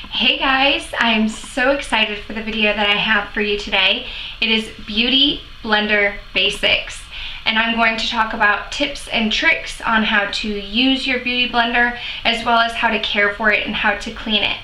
Hey guys, I am so excited for the video that I have for you today. It is Beauty Blender Basics, and I'm going to talk about tips and tricks on how to use your Beauty Blender, as well as how to care for it and how to clean it.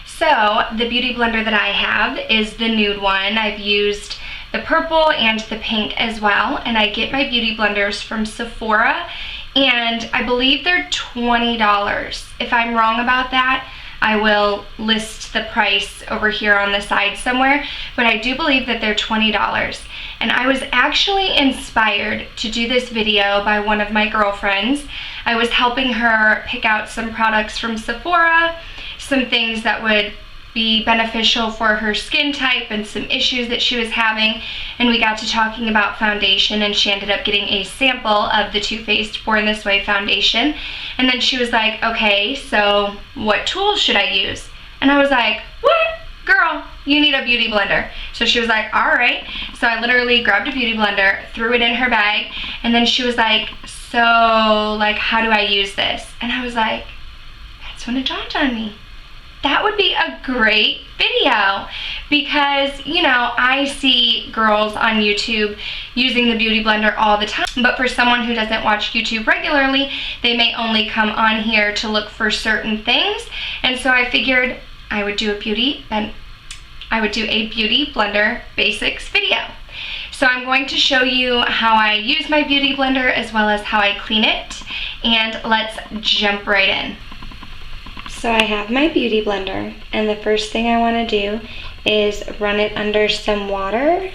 So, the Beauty Blender that I have is the nude one. I've used the purple and the pink as well, and I get my Beauty Blenders from Sephora, and I believe they're $20. If I'm wrong about that, I will list the price over here on the side somewhere, but I do believe that they're $20. And I was actually inspired to do this video by one of my girlfriends. I was helping her pick out some products from Sephora, some things that would be beneficial for her skin type and some issues that she was having, and we got to talking about foundation, and she ended up getting a sample of the Too Faced Born This Way foundation. And then she was like, okay, so what tools should I use? And I was like, what? Girl, you need a beauty blender. So she was like, all right. So I literally grabbed a beauty blender, threw it in her bag, and then she was like, so like, how do I use this? And I was like, that's when it dawned on me. That would be a great video because, you know, I see girls on YouTube using the Beauty Blender all the time, but for someone who doesn't watch YouTube regularly, they may only come on here to look for certain things, and so I figured I would do a Beauty Blender Basics video. So I'm going to show you how I use my Beauty Blender as well as how I clean it, and let's jump right in. So I have my Beauty Blender, and the first thing I want to do is run it under some water.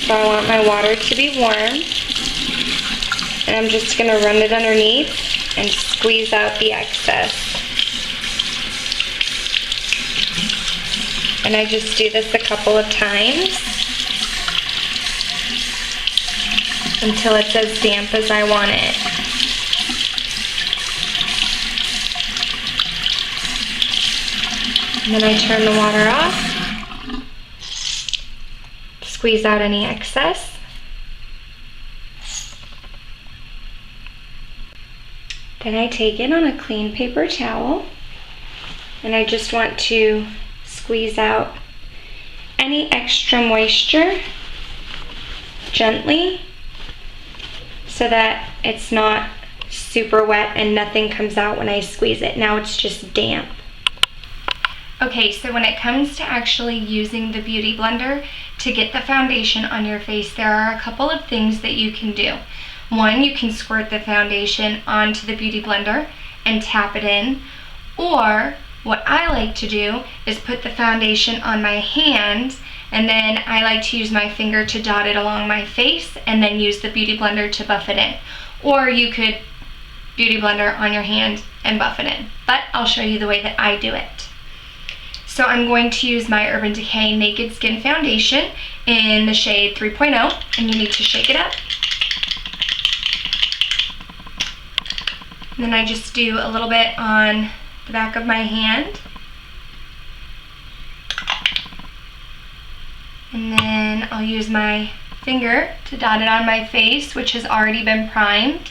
So I want my water to be warm, and I'm just going to run it underneath and squeeze out the excess. And I just do this a couple of times until it's as damp as I want it. And then I turn the water off, squeeze out any excess. Then I take it on a clean paper towel, and I just want to squeeze out any extra moisture gently so that it's not super wet and nothing comes out when I squeeze it. Now it's just damp. Okay, so when it comes to actually using the Beauty Blender to get the foundation on your face, there are a couple of things that you can do. One, you can squirt the foundation onto the Beauty Blender and tap it in, or what I like to do is put the foundation on my hand, and then I like to use my finger to dot it along my face and then use the Beauty Blender to buff it in. Or you could Beauty Blender on your hand and buff it in, but I'll show you the way that I do it. So I'm going to use my Urban Decay Naked Skin Foundation in the shade 3.0, and you need to shake it up. And then I just do a little bit on the back of my hand. And then I'll use my finger to dot it on my face, which has already been primed.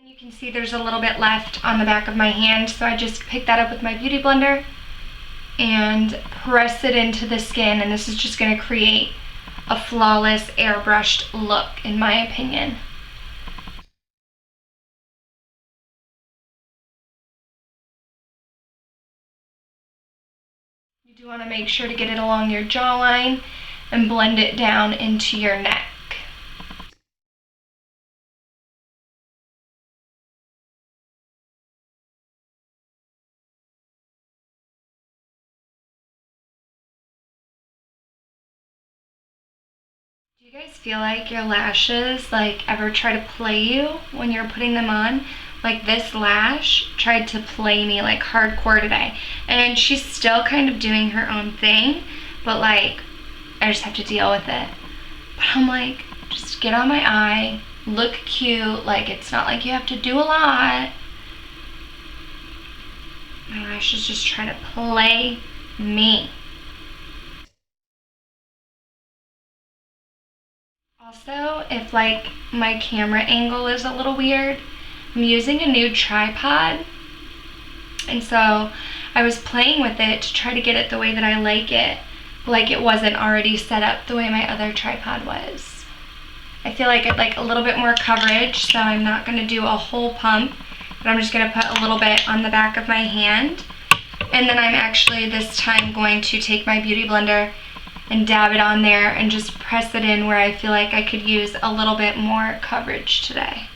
You can see there's a little bit left on the back of my hand, so I just pick that up with my Beauty Blender and press it into the skin, and this is just going to create a flawless airbrushed look, in my opinion. You do want to make sure to get it along your jawline and blend it down into your neck. Do you guys feel like your lashes ever try to play you when you're putting them on? Like this lash tried to play me like hardcore today, and she's still kind of doing her own thing, but like I just have to deal with it. But I'm like, just get on my eye, look cute, like it's not like you have to do a lot. My lashes just try to play me. Also, if like my camera angle is a little weird, I'm using a new tripod, and so I was playing with it to try to get it the way that I like it wasn't already set up the way my other tripod was. I feel like I'd like a little bit more coverage, so I'm not going to do a whole pump, but I'm just going to put a little bit on the back of my hand. And then I'm actually this time going to take my Beauty Blender and dab it on there and just press it in where I feel like I could use a little bit more coverage today.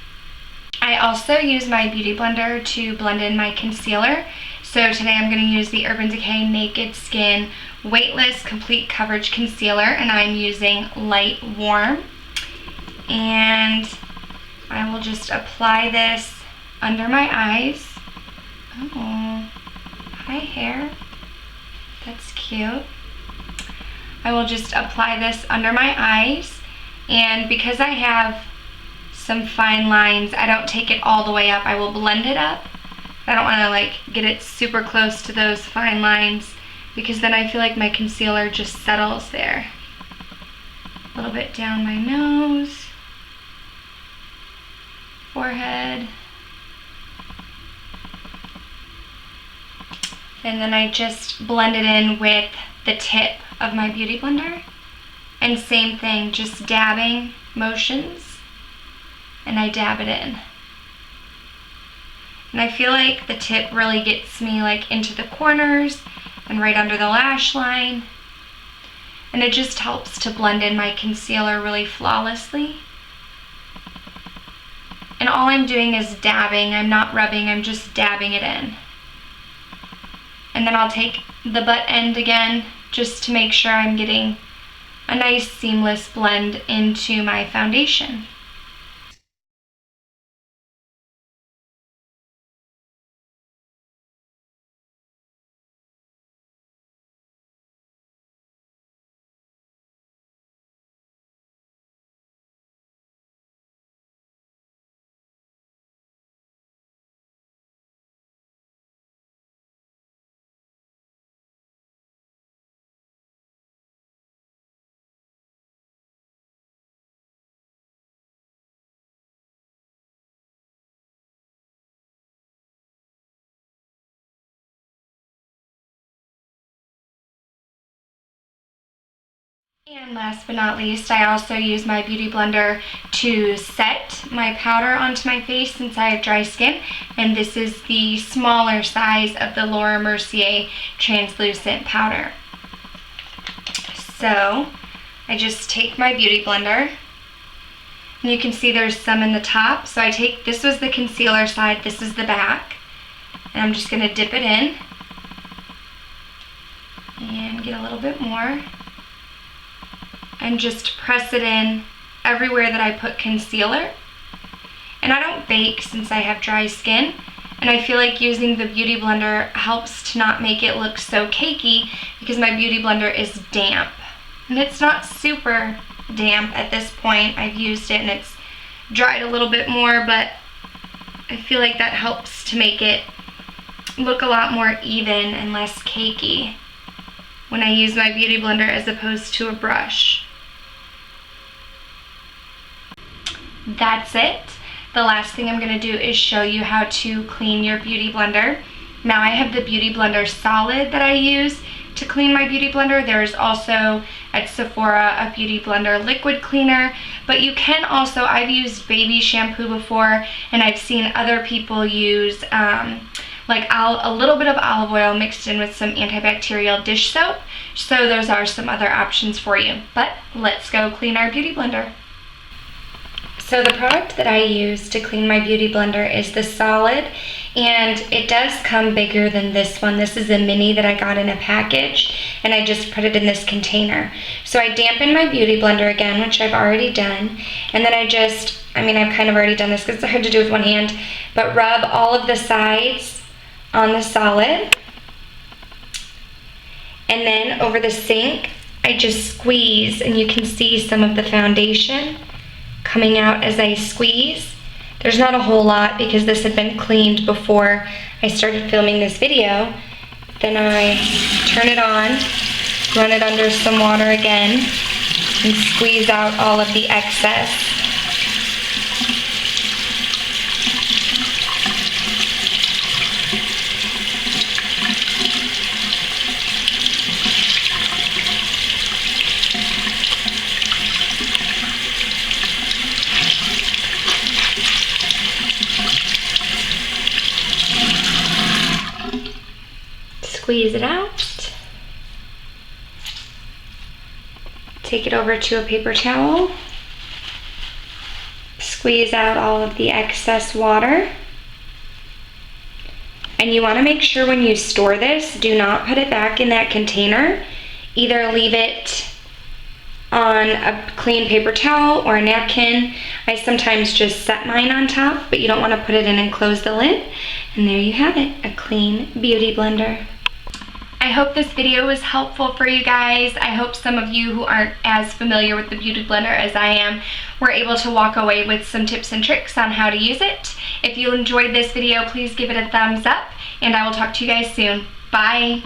I also use my Beauty Blender to blend in my concealer. So today I'm going to use the Urban Decay Naked Skin Weightless Complete Coverage Concealer, and I'm using Light Warm. And I will just apply this under my eyes. Oh, hi hair. That's cute. I will just apply this under my eyes, and because I have some fine lines, I don't take it all the way up. I will blend it up. I don't want to like get it super close to those fine lines, because then I feel like my concealer just settles there. A little bit down my nose, forehead, and then I just blend it in with the tip of my Beauty Blender, and same thing, just dabbing motions, and I dab it in. And I feel like the tip really gets me like into the corners and right under the lash line, and it just helps to blend in my concealer really flawlessly. And all I'm doing is dabbing. I'm not rubbing, I'm just dabbing it in. And then I'll take the butt end again just to make sure I'm getting a nice seamless blend into my foundation. And last but not least, I also use my Beauty Blender to set my powder onto my face since I have dry skin. And this is the smaller size of the Laura Mercier translucent powder. So I just take my Beauty Blender, and you can see there's some in the top. So I take, this was the concealer side, this is the back, and I'm just going to dip it in and get a little bit more, and just press it in everywhere that I put concealer. And I don't bake since I have dry skin, and I feel like using the Beauty Blender helps to not make it look so cakey, because my Beauty Blender is damp. And it's not super damp at this point. I've used it and it's dried a little bit more, but I feel like that helps to make it look a lot more even and less cakey when I use my Beauty Blender as opposed to a brush. That's it. The last thing I'm going to do is show you how to clean your Beauty Blender. Now I have the Beauty Blender Solid that I use to clean my Beauty Blender. There's also at Sephora a Beauty Blender liquid cleaner, but you can also, I've used baby shampoo before, and I've seen other people use like a little bit of olive oil mixed in with some antibacterial dish soap. So those are some other options for you. But let's go clean our Beauty Blender. So the product that I use to clean my Beauty Blender is the Solid, and it does come bigger than this one. This is a mini that I got in a package, and I just put it in this container. So I dampen my Beauty Blender again, which I've already done, and then I've kind of already done this because it's hard to do with one hand, but rub all of the sides on the Solid. And then over the sink, I just squeeze, and you can see some of the foundation coming out as I squeeze. There's not a whole lot because this had been cleaned before I started filming this video, Then I turn it on, run it under some water again, and squeeze out all of the excess. Squeeze it out. Take it over to a paper towel. Squeeze out all of the excess water. And you want to make sure when you store this, do not put it back in that container. Either leave it on a clean paper towel or a napkin. I sometimes just set mine on top, but you don't want to put it in and close the lid. And there you have it, a clean beauty blender. I hope this video was helpful for you guys. I hope some of you who aren't as familiar with the Beauty Blender as I am were able to walk away with some tips and tricks on how to use it. If you enjoyed this video, please give it a thumbs up, and I will talk to you guys soon. Bye!